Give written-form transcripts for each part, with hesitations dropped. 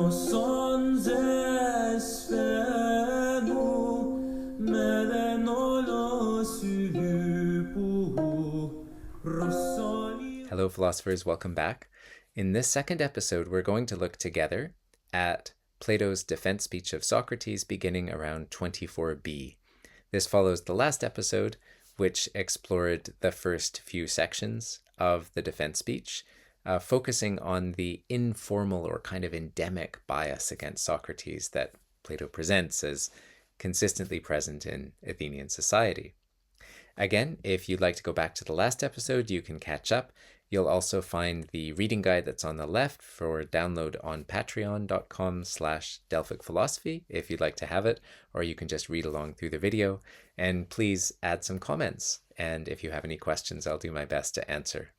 sons espero, medenolo supu, rossoli. Hello, philosophers, welcome back. In this second episode, we're going to look together at Plato's defense speech of Socrates beginning around 24b. This follows the last episode, which explored the first few sections of the defense speech, focusing on the informal or kind of endemic bias against Socrates that Plato presents as consistently present in Athenian society. Again, if you'd like to go back to the last episode, you can catch up. You'll also find the reading guide that's on the left for download on patreon.com/delphicphilosophy if you'd like to have it, or you can just read along through the video. And please add some comments. And if you have any questions, I'll do my best to answer.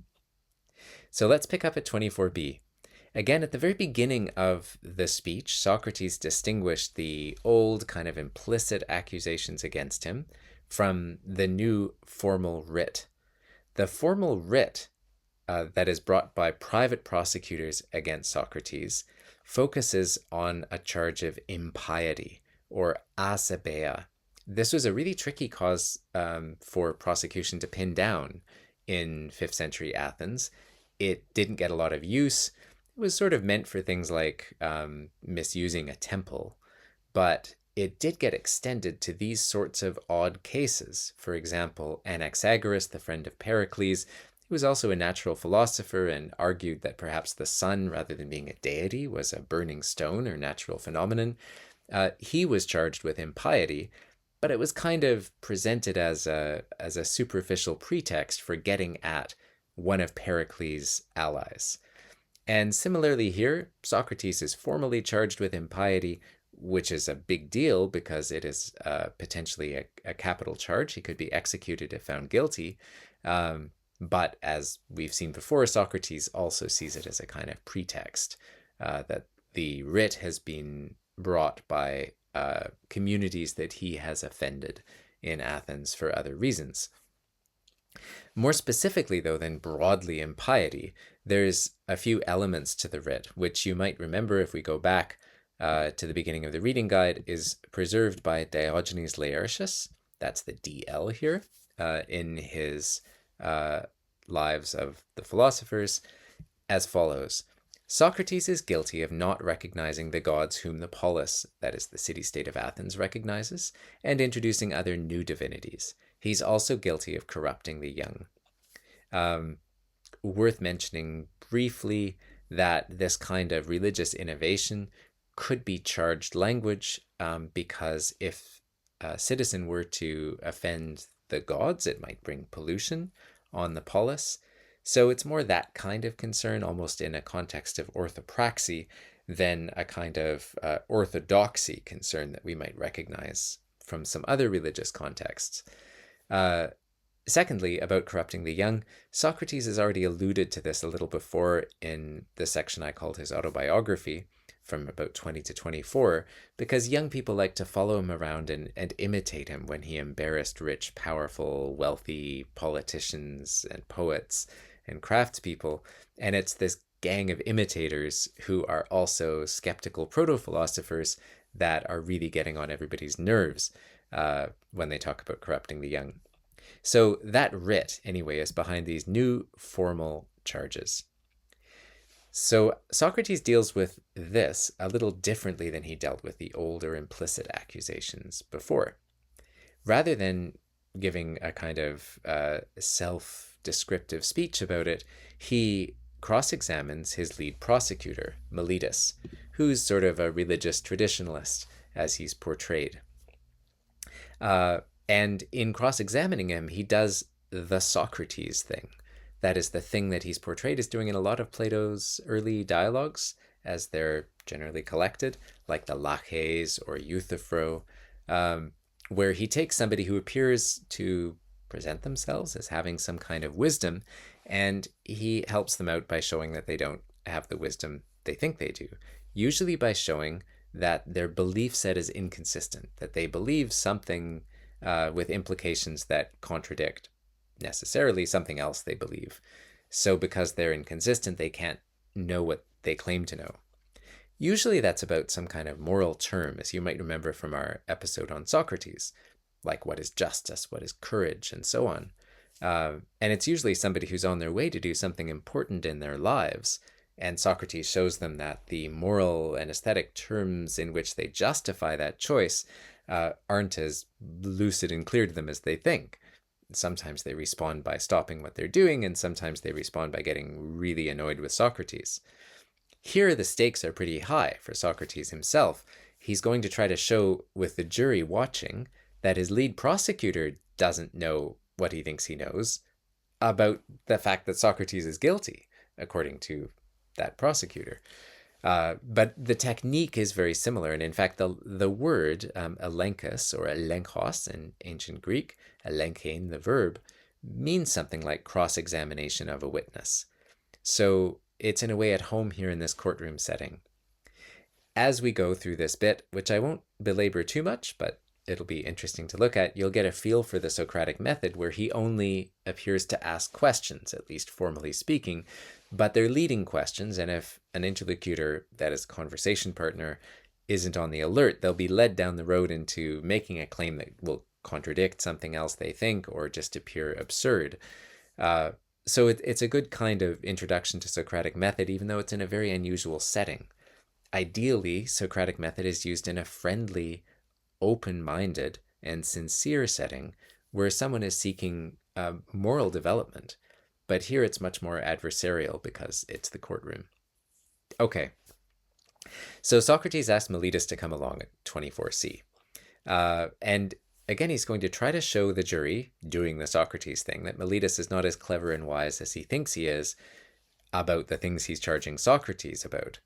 So let's pick up at 24b. Again, at the very beginning of the speech, Socrates distinguished the old kind of implicit accusations against him from the new formal writ. The formal writ that is brought by private prosecutors against Socrates focuses on a charge of impiety or asabeia. This was a really tricky cause for prosecution to pin down in 5th century Athens. It didn't get a lot of use. It was sort of meant for things like misusing a temple, but it did get extended to these sorts of odd cases. For example, Anaxagoras, the friend of Pericles, he was also a natural philosopher and argued that perhaps the sun, rather than being a deity, was a burning stone or natural phenomenon. He was charged with impiety, but it was kind of presented as a superficial pretext for getting at one of Pericles' allies. And similarly here, Socrates is formally charged with impiety, which is a big deal because it is potentially a capital charge. He could be executed if found guilty. But as we've seen before, Socrates also sees it as a kind of pretext that the writ has been brought by communities that he has offended in Athens for other reasons. More specifically, though, than broadly impiety, there's a few elements to the writ, which you might remember if we go back to the beginning of the reading guide, is preserved by Diogenes Laertius, that's the DL here, in his Lives of the Philosophers, as follows. Socrates is guilty of not recognizing the gods whom the polis, that is the city-state of Athens, recognizes, and introducing other new divinities. He's also guilty of corrupting the young. Worth mentioning briefly that this kind of religious innovation could be charged language because if a citizen were to offend the gods, it might bring pollution on the polis. So it's more that kind of concern, almost in a context of orthopraxy, than a kind of orthodoxy concern that we might recognize from some other religious contexts. Secondly, about corrupting the young, Socrates has already alluded to this a little before in the section I called his autobiography, from about 20 to 24, because young people like to follow him around and imitate him when he embarrassed rich, powerful, wealthy politicians and poets and craftspeople. And it's this gang of imitators who are also skeptical proto-philosophers that are really getting on everybody's nerves when they talk about corrupting the young. So that writ, anyway, is behind these new formal charges. So Socrates deals with this a little differently than he dealt with the older implicit accusations before. Rather than giving a kind of self-descriptive speech about it, he cross-examines his lead prosecutor, Meletus, who's sort of a religious traditionalist, as he's portrayed. And in cross-examining him, he does the Socrates thing. That is the thing that he's portrayed as doing in a lot of Plato's early dialogues, as they're generally collected, like the Laches or Euthyphro, where he takes somebody who appears to present themselves as having some kind of wisdom, and he helps them out by showing that they don't have the wisdom they think they do, usually by showing that their belief set is inconsistent, that they believe something with implications that contradict necessarily something else they believe. So because they're inconsistent, they can't know what they claim to know. Usually that's about some kind of moral term, as you might remember from our episode on Socrates, like what is justice, what is courage, and so on. And it's usually somebody who's on their way to do something important in their lives. And Socrates shows them that the moral and aesthetic terms in which they justify that choice aren't as lucid and clear to them as they think. Sometimes they respond by stopping what they're doing, and sometimes they respond by getting really annoyed with Socrates. Here, the stakes are pretty high for Socrates himself. He's going to try to show, with the jury watching, that his lead prosecutor doesn't know what he thinks he knows about the fact that Socrates is guilty, according to that prosecutor. But the technique is very similar. And in fact, the word elenchos or elenchos in ancient Greek, elenchein, the verb, means something like cross-examination of a witness. So it's in a way at home here in this courtroom setting. As we go through this bit, which I won't belabor too much, but it'll be interesting to look at, you'll get a feel for the Socratic method, where he only appears to ask questions, at least formally speaking, but they're leading questions, and if an interlocutor, that is conversation partner, isn't on the alert, they'll be led down the road into making a claim that will contradict something else they think or just appear absurd. So it's a good kind of introduction to Socratic method, even though it's in a very unusual setting. Ideally, Socratic method is used in a friendly, open-minded, and sincere setting where someone is seeking moral development. But here it's much more adversarial because it's the courtroom. Okay. So Socrates asked Meletus to come along at 24c. And again, he's going to try to show the jury, doing the Socrates thing, that Meletus is not as clever and wise as he thinks he is about the things he's charging Socrates about.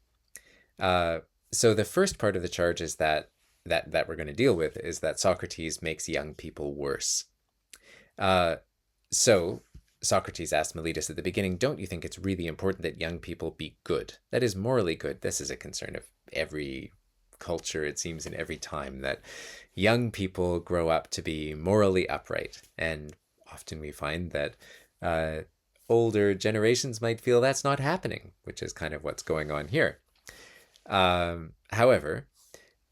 So the first part of the charge is that we're going to deal with is that Socrates makes young people worse. So Socrates asked Meletus at the beginning, don't you think it's really important that young people be good? That is, morally good. This is a concern of every culture, it seems, in every time, that young people grow up to be morally upright. And often we find that older generations might feel that's not happening, which is kind of what's going on here. However,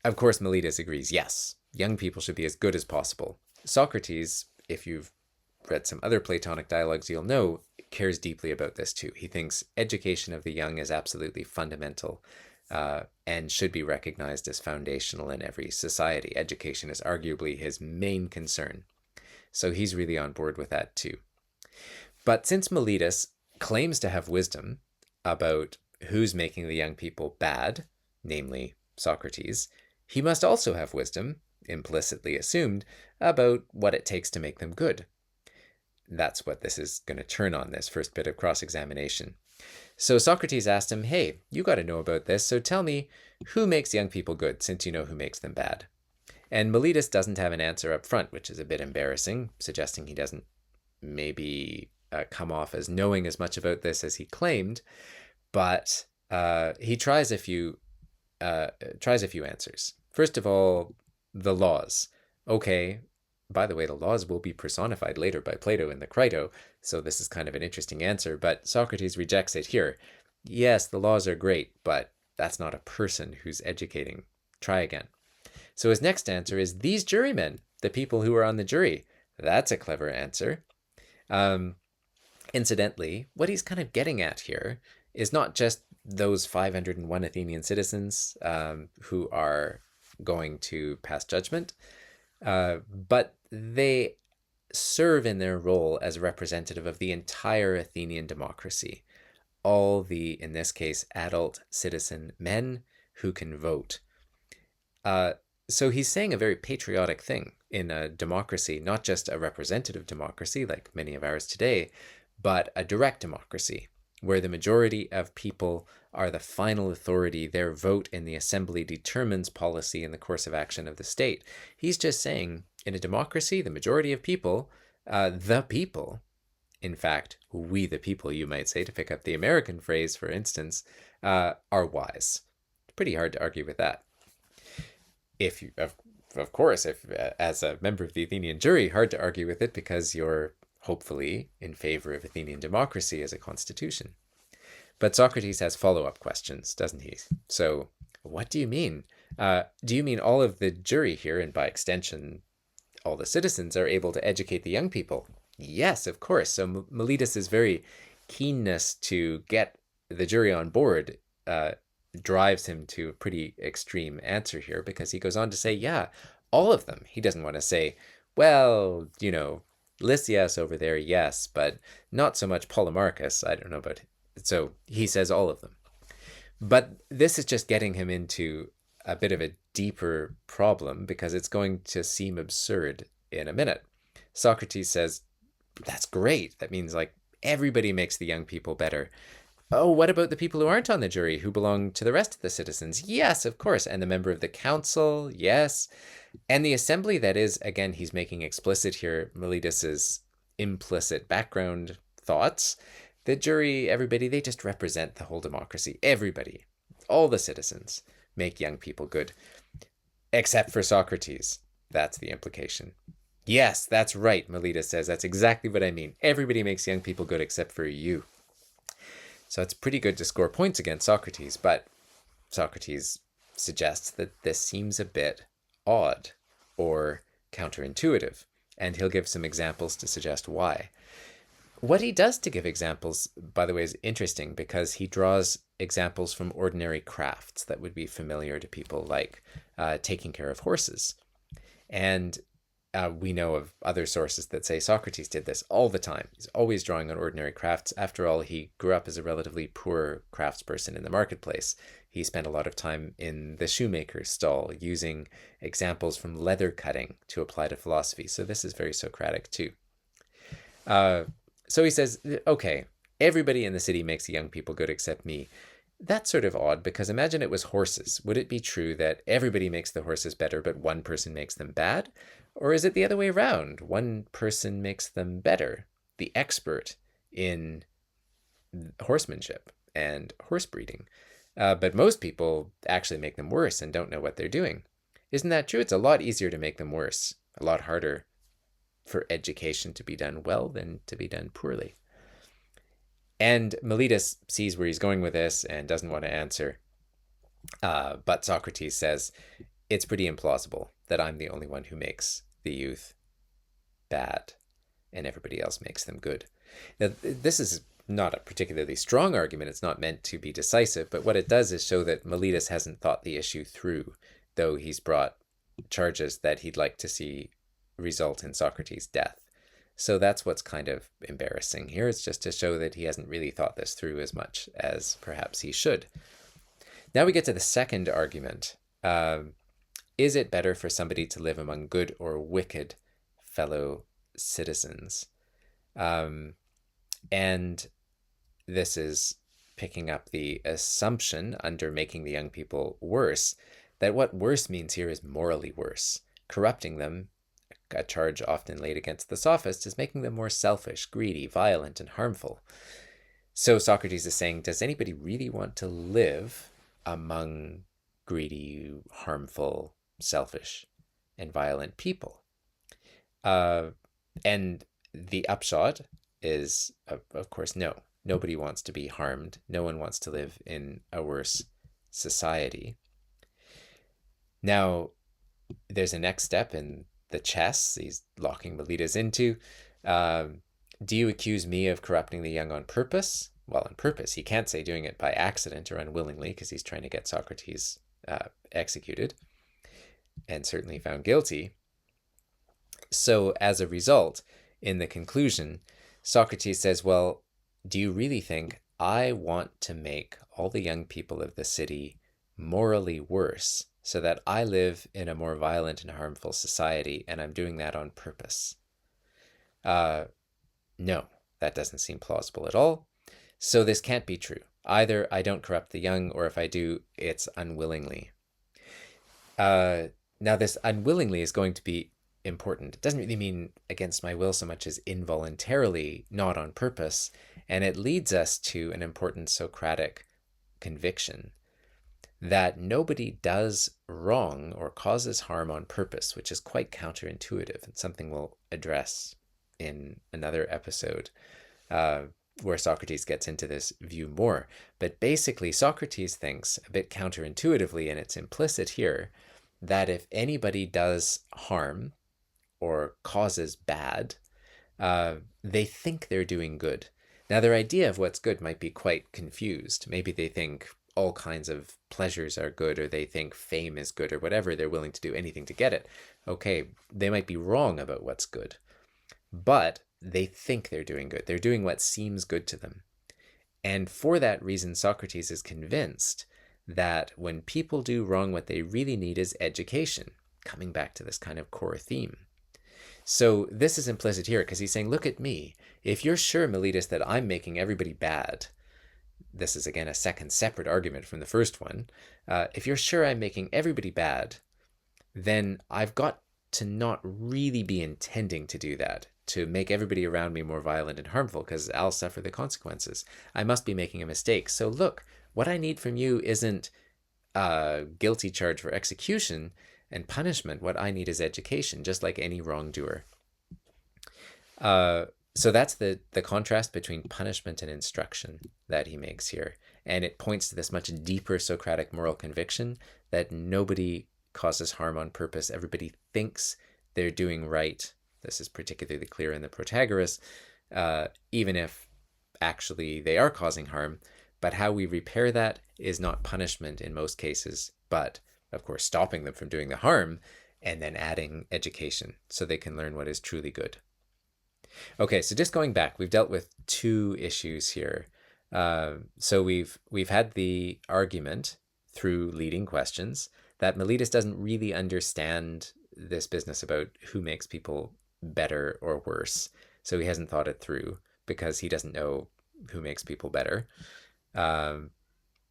of course, Meletus agrees, yes, young people should be as good as possible. Socrates, if you've read some other Platonic dialogues, you'll know, cares deeply about this too. He thinks education of the young is absolutely fundamental and should be recognized as foundational in every society. Education is arguably his main concern. So he's really on board with that too. But since Meletus claims to have wisdom about who's making the young people bad, namely Socrates, he must also have wisdom, implicitly assumed, about what it takes to make them good. That's what this is going to turn on, this first bit of cross-examination. So Socrates asked him, hey, you got to know about this, so tell me, who makes young people good, since you know who makes them bad? And Meletus doesn't have an answer up front, which is a bit embarrassing, suggesting he doesn't maybe come off as knowing as much about this as he claimed, but he tries a few answers. First of all, the laws. Okay, by the way, the laws will be personified later by Plato in the Crito, so this is kind of an interesting answer, but Socrates rejects it here. Yes, the laws are great, but that's not a person who's educating. Try again. So his next answer is these jurymen, the people who are on the jury. That's a clever answer. Incidentally, what he's kind of getting at here is not just those 501 Athenian citizens who are going to pass judgment, but they serve in their role as representative of the entire Athenian democracy. All the, in this case, adult citizen men who can vote. So he's saying a very patriotic thing in a democracy, not just a representative democracy like many of ours today, but a direct democracy, where the majority of people are the final authority. Their vote in the assembly determines policy and the course of action of the state. He's just saying, in a democracy, the majority of people, in fact, we the people, you might say, to pick up the American phrase, for instance, are wise. It's pretty hard to argue with that. If you, of course, if as a member of the Athenian jury, hard to argue with it because you're hopefully in favor of Athenian democracy as a constitution. But Socrates has follow-up questions, doesn't he? So What do you mean? Do you mean all of the jury here, and by extension, all the citizens, are able to educate the young people? Yes, of course. So Meletus's very keenness to get the jury on board drives him to a pretty extreme answer here, because he goes on to say, yeah, all of them. He doesn't want to say, well, Lysias over there, yes, but not so much Polemarchus. I don't know about it. So he says all of them. But this is just getting him into a bit of a deeper problem, because it's going to seem absurd in a minute. Socrates says, that's great. That means like everybody makes the young people better. Oh, what about the people who aren't on the jury, who belong to the rest of the citizens? Yes, of course. And the member of the council, yes. And the assembly, that is, again, he's making explicit here Meletus's implicit background thoughts. The jury, everybody, they just represent the whole democracy. Everybody, all the citizens make young people good, except for Socrates. That's the implication. Yes, that's right, Meletus says. That's exactly what I mean. Everybody makes young people good except for you. So it's pretty good to score points against Socrates, but Socrates suggests that this seems a bit odd or counterintuitive, and he'll give some examples to suggest why. What he does to give examples, by the way, is interesting, because he draws examples from ordinary crafts that would be familiar to people, like taking care of horses. And we know of other sources that say Socrates did this all the time. He's always drawing on ordinary crafts. After all, he grew up as a relatively poor craftsperson in the marketplace. He spent a lot of time in the shoemaker's stall using examples from leather cutting to apply to philosophy. So this is very Socratic too. So he says, okay, everybody in the city makes the young people good except me. That's sort of odd, because imagine it was horses. Would it be true that everybody makes the horses better, but one person makes them bad? Or is it the other way around? One person makes them better, the expert in horsemanship and horse breeding. But most people actually make them worse and don't know what they're doing. Isn't that true? It's a lot easier to make them worse, a lot harder for education to be done well than to be done poorly. And Meletus sees where he's going with this and doesn't want to answer. But Socrates says, it's pretty implausible that I'm the only one who makes the youth bad and everybody else makes them good. Now, this is not a particularly strong argument. It's not meant to be decisive, but what it does is show that Meletus hasn't thought the issue through, though he's brought charges that he'd like to see result in Socrates' death. So that's what's kind of embarrassing here. It's just to show that he hasn't really thought this through as much as perhaps he should. Now we get to the second argument. Is it better for somebody to live among good or wicked fellow citizens? And this is picking up the assumption under making the young people worse, that what worse means here is morally worse. Corrupting them, a charge often laid against the sophists, is making them more selfish, greedy, violent, and harmful. So Socrates is saying, does anybody really want to live among greedy, harmful, selfish, and violent people? And the upshot is, of course, no. Nobody wants to be harmed. No one wants to live in a worse society. Now, there's a next step in the chess he's locking Meletus into. Do you accuse me of corrupting the young on purpose? Well, on purpose. He can't say doing it by accident or unwillingly, because he's trying to get Socrates executed and certainly found guilty. So as a result, in the conclusion, Socrates says, well, do you really think I want to make all the young people of the city morally worse so that I live in a more violent and harmful society, and I'm doing that on purpose? No, that doesn't seem plausible at all. So this can't be true. Either I don't corrupt the young, or if I do, it's unwillingly. Now, this unwillingly is going to be important. It doesn't really mean against my will so much as involuntarily, not on purpose. And it leads us to an important Socratic conviction that nobody does wrong or causes harm on purpose, which is quite counterintuitive and something we'll address in another episode. where Socrates gets into this view more. But basically, Socrates thinks, a bit counterintuitively, and it's implicit here, that if anybody does harm or causes bad, they think they're doing good. Now, their idea of what's good might be quite confused. Maybe they think all kinds of pleasures are good, or they think fame is good, or whatever. They're willing to do anything to get it. Okay, they might be wrong about what's good, but they think they're doing good. They're doing what seems good to them. And for that reason, Socrates is convinced that when people do wrong, what they really need is education, coming back to this kind of core theme. So this is implicit here because he's saying, look at me. If you're sure, Meletus, that I'm making everybody bad, this is again a second separate argument from the first one. If you're sure I'm making everybody bad, then I've got to not really be intending to do that, to make everybody around me more violent and harmful, because I'll suffer the consequences. I must be making a mistake. So look, what I need from you isn't a guilty charge for execution and punishment. What I need is education, just like any wrongdoer. So that's the contrast between punishment and instruction that he makes here. And it points to this much deeper Socratic moral conviction that nobody causes harm on purpose. Everybody thinks they're doing right. This is particularly clear in the Protagoras, even if actually they are causing harm. But how we repair that is not punishment in most cases, but of course stopping them from doing the harm and then adding education so they can learn what is truly good. Okay, so just going back, we've dealt with two issues here. So we've had the argument through leading questions that Meletus doesn't really understand this business about who makes people better or worse. So he hasn't thought it through because he doesn't know who makes people better.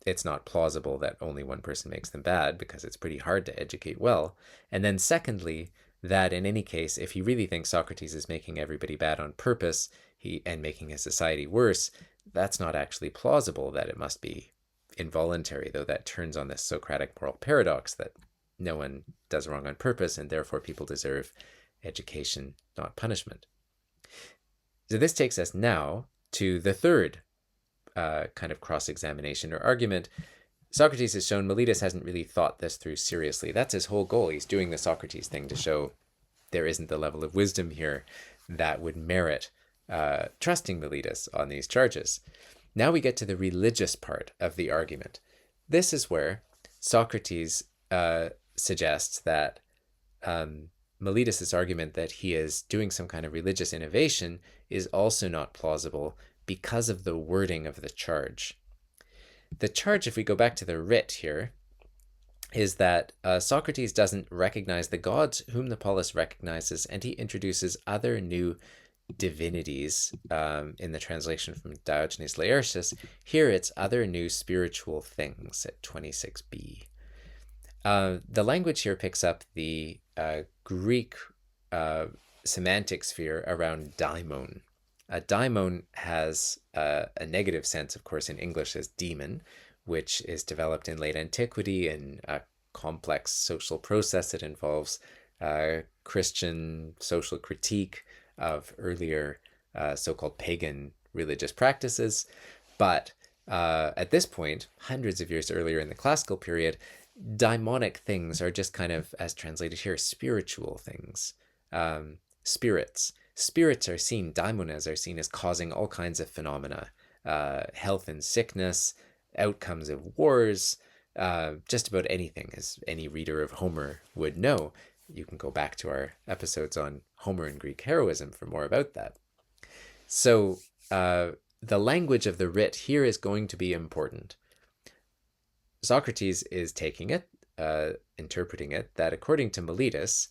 It's not plausible that only one person makes them bad because it's pretty hard to educate well. And then secondly, that in any case, if he really thinks Socrates is making everybody bad on purpose and making his society worse, that's not actually plausible, that it must be involuntary, though that turns on this Socratic moral paradox that no one does wrong on purpose and therefore people deserve education, not punishment. So this takes us now to the third kind of cross-examination or argument. Socrates has shown Meletus hasn't really thought this through seriously. That's his whole goal. He's doing the Socrates thing to show there isn't the level of wisdom here that would merit trusting Meletus on these charges. Now we get to the religious part of the argument. This is where Socrates suggests that Meletus's argument that he is doing some kind of religious innovation is also not plausible because of the wording of the charge. The charge, if we go back to the writ here, is that Socrates doesn't recognize the gods whom the polis recognizes, and he introduces other new divinities in the translation from Diogenes Laertius. Here it's other new spiritual things at 26b. The language here picks up the Greek semantic sphere around daimon. Daimon has a negative sense, of course, in English as demon, which is developed in late antiquity in a complex social process that involves Christian social critique of earlier so-called pagan religious practices. But at this point, hundreds of years earlier in the classical period, daimonic things are just kind of, as translated here, spiritual things, spirits. Spirits are seen, daimones are seen as causing all kinds of phenomena, health and sickness, outcomes of wars, just about anything, as any reader of Homer would know. You can go back to our episodes on Homer and Greek heroism for more about that. So the language of the writ here is going to be important. Socrates is taking it, interpreting it, that according to Meletus,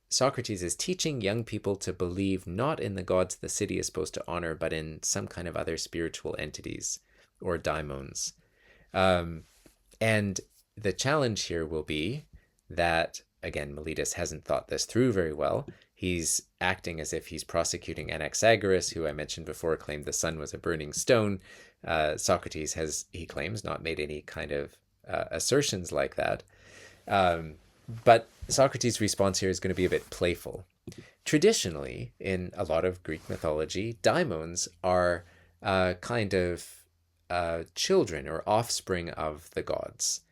Socrates is teaching young people to believe not in the gods the city is supposed to honor, but in some kind of other spiritual entities or daimons. And the challenge here will be that, again, Meletus hasn't thought this through very well. He's acting as if he's prosecuting Anaxagoras, who I mentioned before claimed the sun was a burning stone. Socrates has, he claims, not made any kind of assertions like that. But Socrates' response here is going to be a bit playful. Traditionally, in a lot of Greek mythology, daimons are kind of children or offspring of the gods.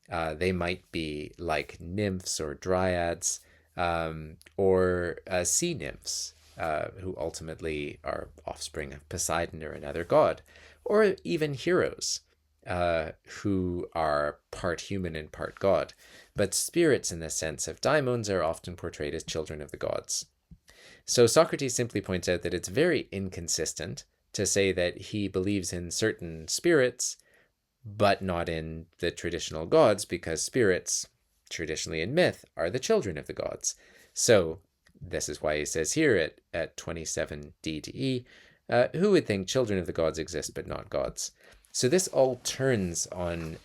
They might be like nymphs or dryads, or sea nymphs, who ultimately are offspring of Poseidon or another god, or even heroes, who are part human and part god. But spirits in the sense of daimons are often portrayed as children of the gods. So Socrates simply points out that it's very inconsistent to say that he believes in certain spirits but not in the traditional gods, because spirits, traditionally in myth, are the children of the gods. So this is why he says here at 27d to e, who would think children of the gods exist but not gods? So this all turns on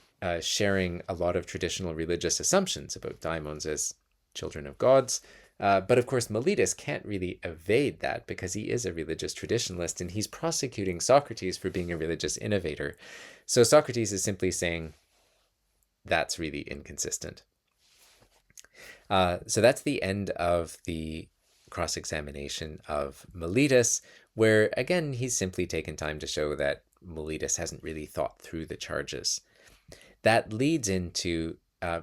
sharing a lot of traditional religious assumptions about daimons as children of gods. But of course, Meletus can't really evade that because he is a religious traditionalist and he's prosecuting Socrates for being a religious innovator. So Socrates is simply saying that's really inconsistent. So that's the end of the cross-examination of Meletus, where again, he's simply taken time to show that Meletus hasn't really thought through the charges. That leads into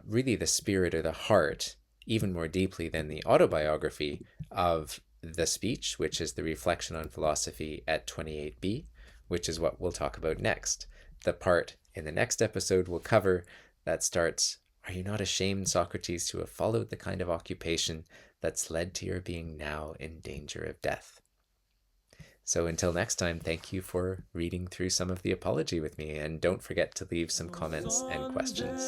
really the spirit or the heart, even more deeply than the autobiography of the speech, which is the reflection on philosophy at 28b, which is what we'll talk about next. The part in the next episode we'll cover that starts, "Are you not ashamed, Socrates, to have followed the kind of occupation that's led to your being now in danger of death?" So until next time, thank you for reading through some of the apology with me, and don't forget to leave some comments and questions.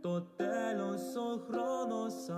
Totelos o chronos